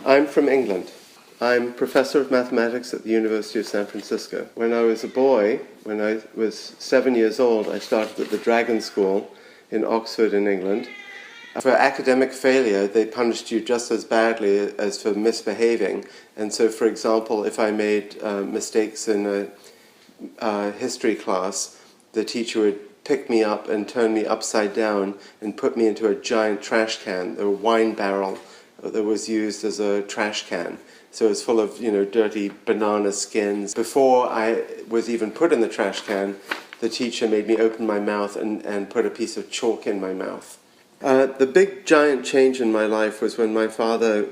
I'm from England. I'm professor of mathematics at the University of San Francisco. When I was a boy, when I was 7 years old, I started at the Dragon School in Oxford in England. For academic failure, they punished you just as badly as for misbehaving. And so, for example, if I made mistakes in a history class, the teacher would pick me up and turn me upside down and put me into a giant trash can, a wine barrel that was used as a trash can. So it was full of, dirty banana skins. Before I was even put in the trash can, the teacher made me open my mouth and put a piece of chalk in my mouth. The big giant change in my life was when my father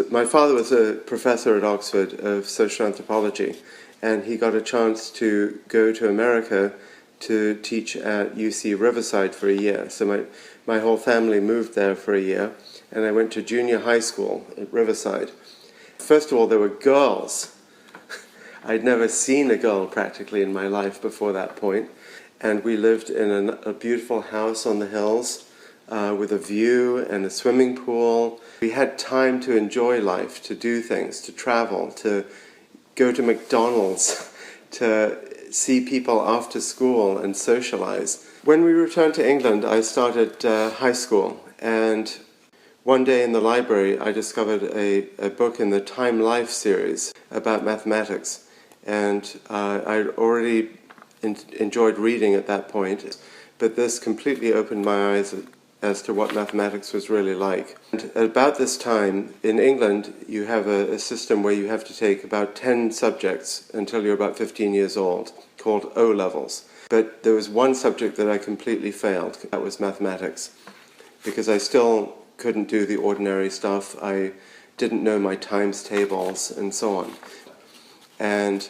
my father was a professor at Oxford of social anthropology, and he got a chance to go to America to teach at UC Riverside for a year. So my whole family moved there for a year, and I went to junior high school at Riverside. First of all, there were girls. I'd never seen a girl practically in my life before that point, and we lived in a beautiful house on the hills with a view and a swimming pool. We had time to enjoy life, to do things, to travel, to go to McDonald's, to see people after school and socialize. When we returned to England, I started high school, and one day in the library I discovered a book in the Time Life series about mathematics, and I'd already enjoyed reading at that point, but this completely opened my eyes as to what mathematics was really like. And at about this time, in England, you have a system where you have to take about 10 subjects until you're about 15 years old, called O-levels. But there was one subject that I completely failed. That was mathematics, because I still couldn't do the ordinary stuff. I didn't know my times tables and so on. And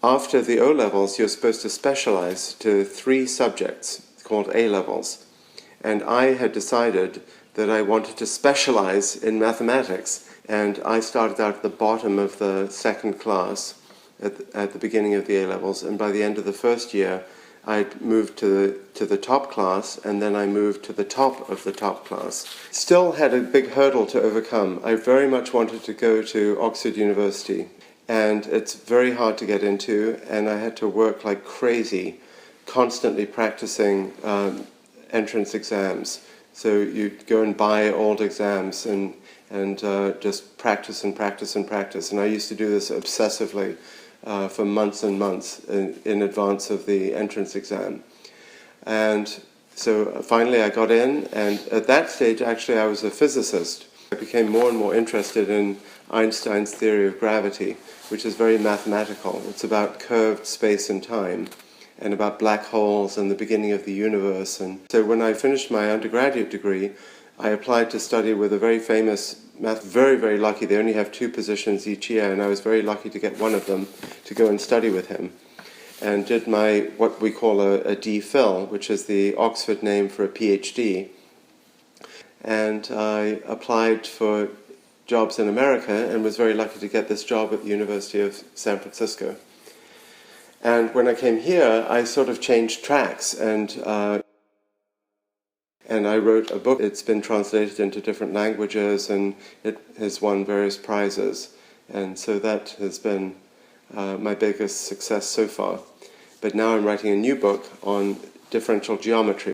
after the O-levels, you're supposed to specialize to 3 subjects called A-levels. And I had decided that I wanted to specialize in mathematics, and I started out at the bottom of the second class at the beginning of the A-levels, and by the end of the first year I'd moved to the top class, and then I moved to the top of the top class. Still had a big hurdle to overcome. I very much wanted to go to Oxford University, and it's very hard to get into, and I had to work like crazy, constantly practicing entrance exams. So you'd go and buy old exams and just practice and practice and practice. And I used to do this obsessively for months and months in advance of the entrance exam. And so finally I got in, and at that stage actually I was a physicist. I became more and more interested in Einstein's theory of gravity, which is very mathematical. It's about curved space and time, and about black holes and the beginning of the universe. And so when I finished my undergraduate degree, I applied to study with a very famous very, very lucky. They only have 2 positions each year, and I was very lucky to get one of them to go and study with him. And did what we call a DPhil, which is the Oxford name for a PhD. And I applied for jobs in America and was very lucky to get this job at the University of San Francisco. And when I came here, I sort of changed tracks, and I wrote a book. It's been translated into different languages, and it has won various prizes. And so that has been my biggest success so far. But now I'm writing a new book on differential geometry.